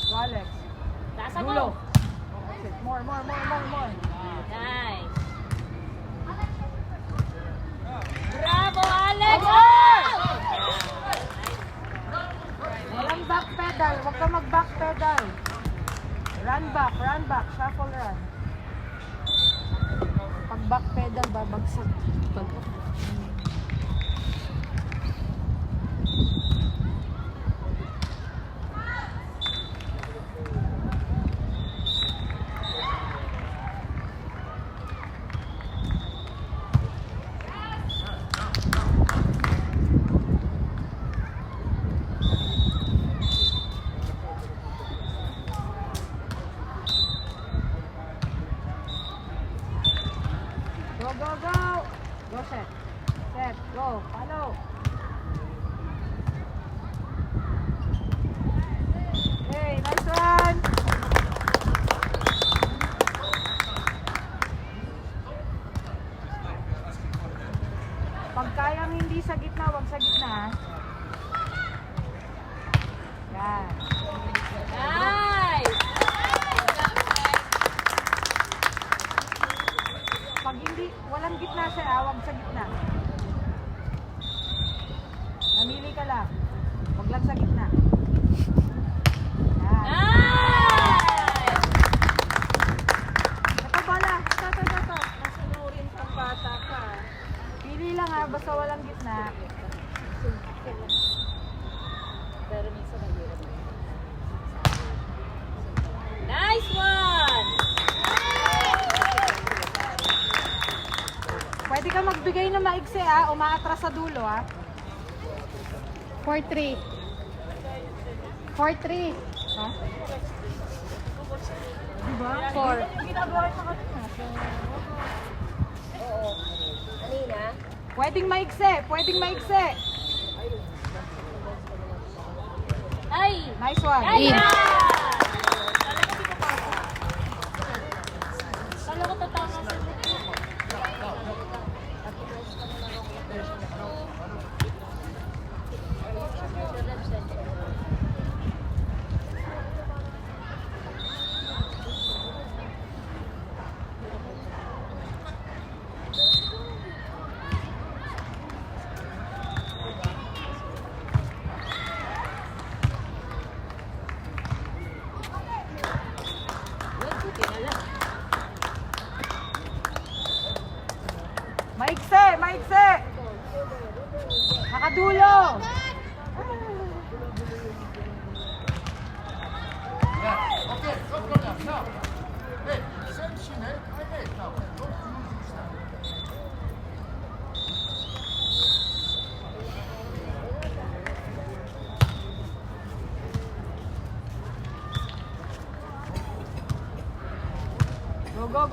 Alex. Nasa Dulo. mo. More. Nice. Bravo, Alex! Walang back pedal. Huwag ka mag-back pedal. Run back. Shuffle run. Pag back pedal, babagsak. Go. Go set. Go. Follow. Hey, nice one. Pag kayang hindi sa gitna, wag sa gitna. Yan. Nice! Pag hindi, walang gitna siya, wag sa gitna. Namili ka lang. Wag lang sa gitna. Yan. Nice! Ito bola. Ito. Nasunurin pang bata ka. Pili lang ha, basta walang gitna. Pero minsan mahirap. Nice one! Pwede ka magbigay ng maigsi ha, umaatras sa dulo ha. 4-3. 4-3. Ha? Diba? 4. Ginagawa ko kanina. Oo. Kanina? Pwedeng maigsi. Ay! Nice one. Ay! In. Kala ko tatama sa Maigsi. Nakadulo. Go.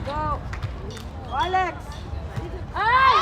Go. Alex. Ay!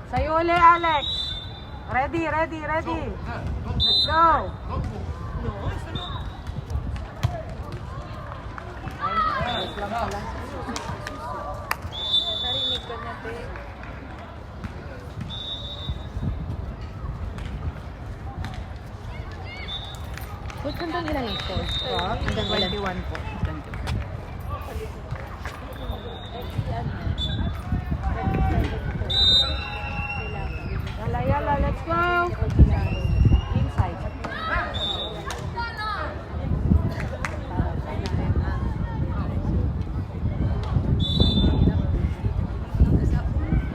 Sa'yo uli, Alex. Ready. Let's go. Narinig ka na, te. Put ka Hanggang ilan ang score? Po, Hanggang ilan? 21 po. Yala, yala, let's go! Inside.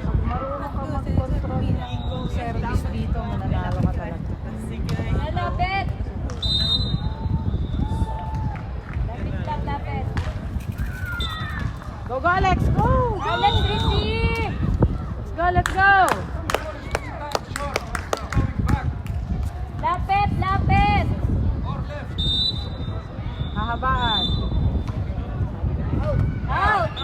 Pag marunong ka mag-control ng service dito, mananalo ka talaga. Lapit! Lapit lang, lapit. Go, go, Alex! Go! Go! Let's receive! Let's go, let's go! Lapit, lapit! Hahabaan. Out!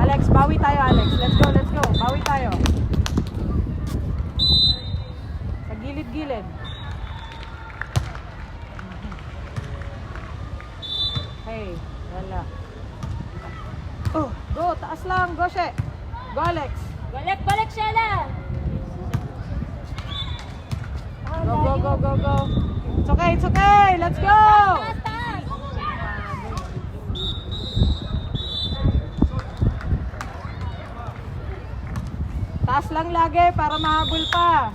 Alex, bawi tayo, Alex. Let's go, let's go. Bawi tayo. Sa gilid-gilid. Hey, wala. Oh, go, taas lang. Go, She. Go, Alex. Balik siya lang! Go, go, go, go, go. It's okay, it's okay. Let's go! Taas, taas! Taas lang lagi para mahabol pa.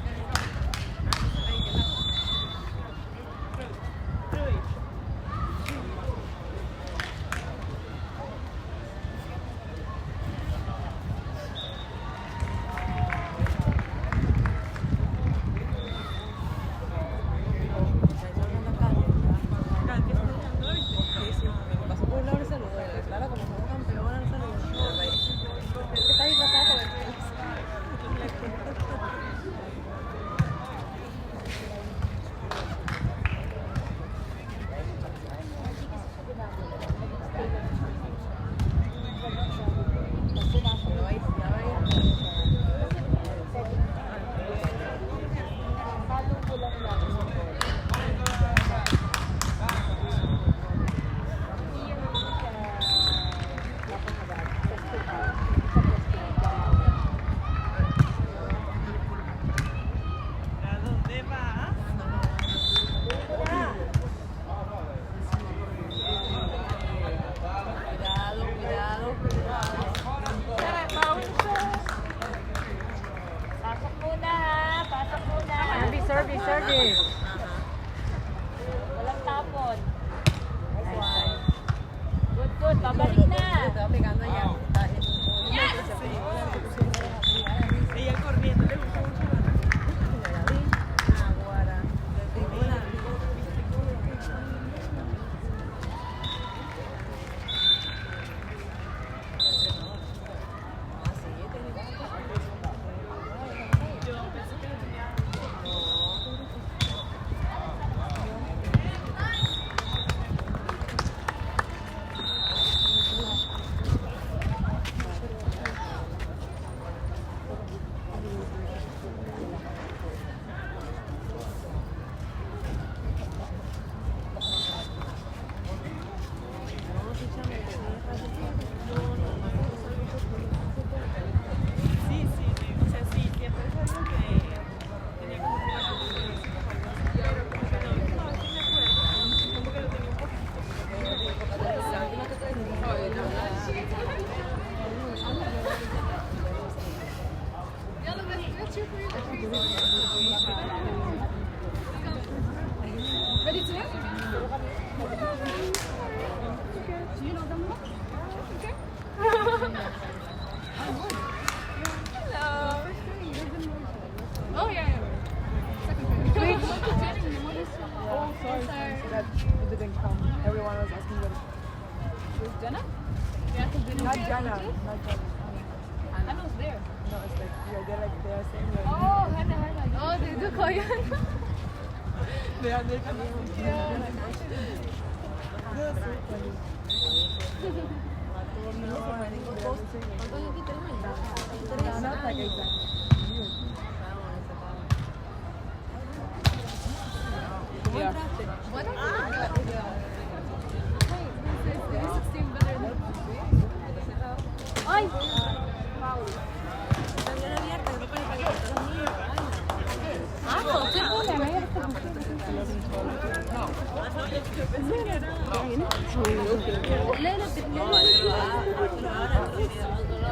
Pasok muna ha! Pasok muna ha! Service, service, service. Walang tapon. Good, good. Pabalik na! Not Jana. Not Jana. Anong there? No, it's like, yeah, they are saying like, Oh, Hana, Hana. Oh, they do Korean. they are yeah. Not like Ay! Ako,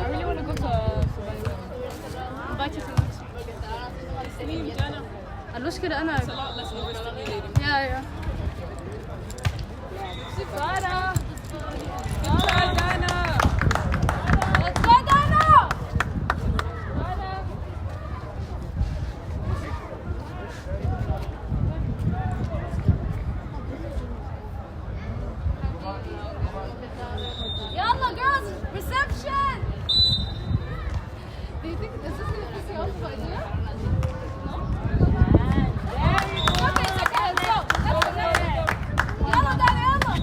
really want to go to قالوش كده انا يا سفارة دانا let's go دانا يلا girls reception. Do you think this is gonna piss you off idea? Okay, it's okay, let's go. يلا دانا يلا.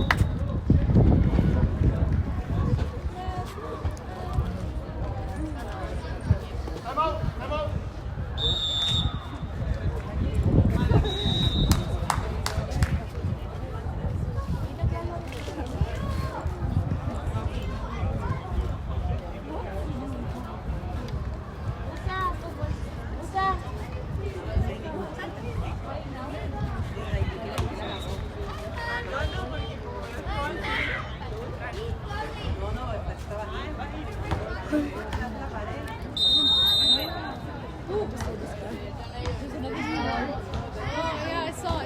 Yeah, I saw.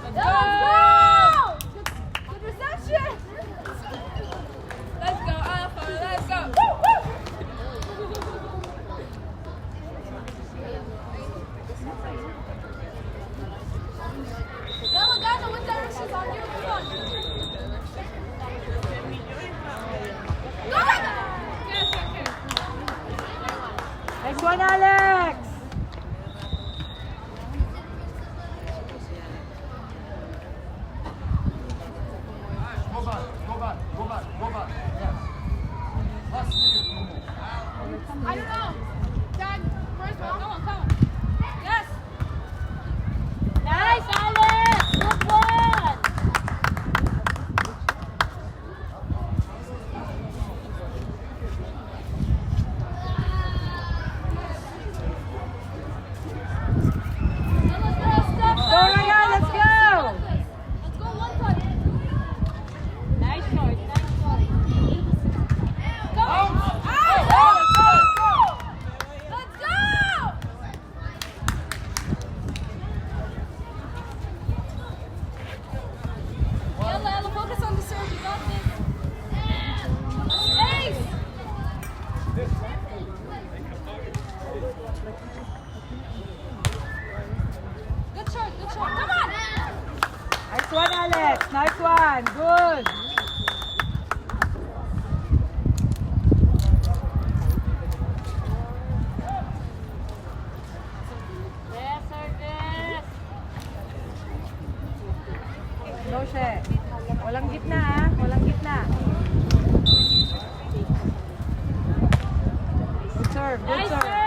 Let's go! Good reception! Let's go, Alpha, let's go! Yellow Ghana, what direction's on your front? Go! Yes, okay. Next one, Alex! I don't know. Dad, first one. Come on. Yes. Nice, Alex. Good one. Go, Ryan, let's go! Let's go one touch. Nice shot. Go. Let's go. Yalla, focus on the serve. You got this. Ace. Good shot. Come on. Nice one, Alex! Nice one! Good! Yes, service. Go, She. Walang gitna, ha? Walang gitna. Good serve, good Nice serve. serve.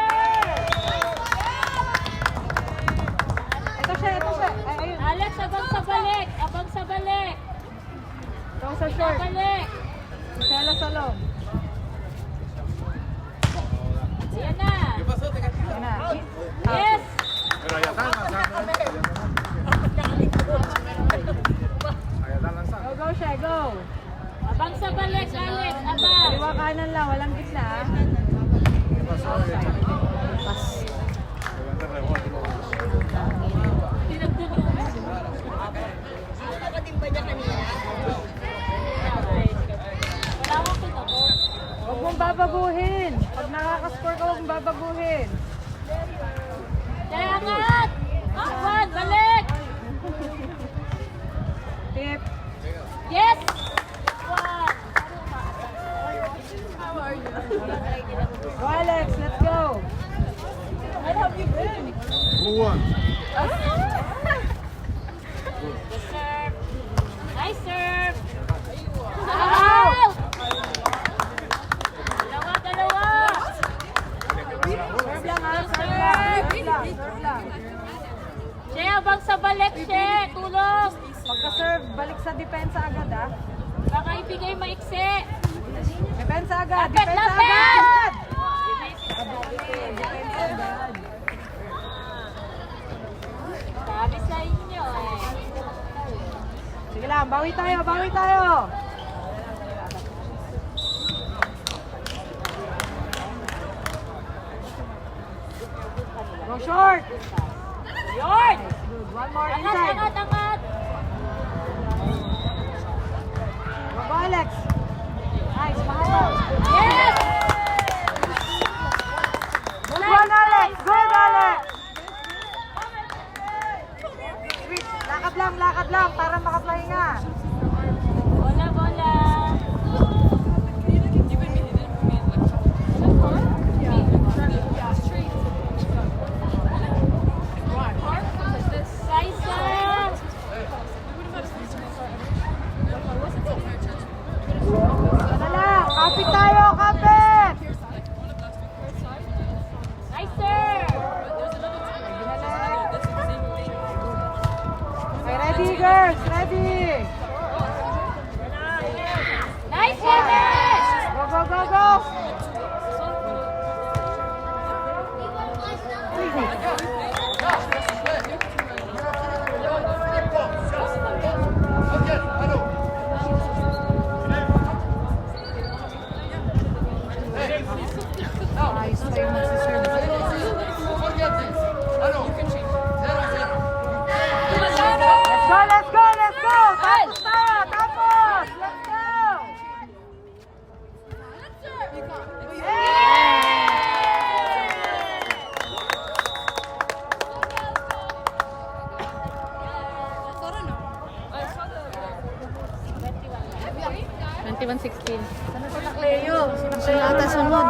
Ito, She, ito, She. Ay, ayun. Alex, abang sa balik. Ito sa short. Balik. Michela sa loob. Yan na. Yan na. Yes. Pero allá está, Go, She, go! Abang sa balik, Alex. Abang. Kaliwa kanan lang, walang gitna, ha? Wala akong pinakot. Huwag mong babaguhin. Pag nakakascore ka, huwag mong babaguhin. Kaya angat. Akwan, balik. Tip. Yes. One. Go, Alex, let's go! Who won? Good serve. Nice serve. Out! Dalawa. Serve lang, ha? Serve lang. Serve lang. Che, abang sa balik, Che. Tulong. Pagka-serve, balik sa depensa agad, ha? Baka ibigay maiksi. Depensa agad! Lapit, Depensa lapit! agad! Depensa agad. Sige lang, bawi tayo, bawi tayo. Go short. Yun! Good. One more Angat, inside. angat, angat! Go Alex. Nice, mahaba. Yes! Good one, Alex. Good, Alex. Sweet. Lakad lang para makapahinga. Bola, bola! Kaisa! Ano lang, kapit tayo, kapit. Nice, sir! Okay, ready, girls. Ready. Nice, Yemes! Go, go, go, go. Ayos pa yung magsiserve. Let's go, let's go, let's go. Tapos tayo, tapos. Let's go. Hey! 21-16. Siya yata sunod.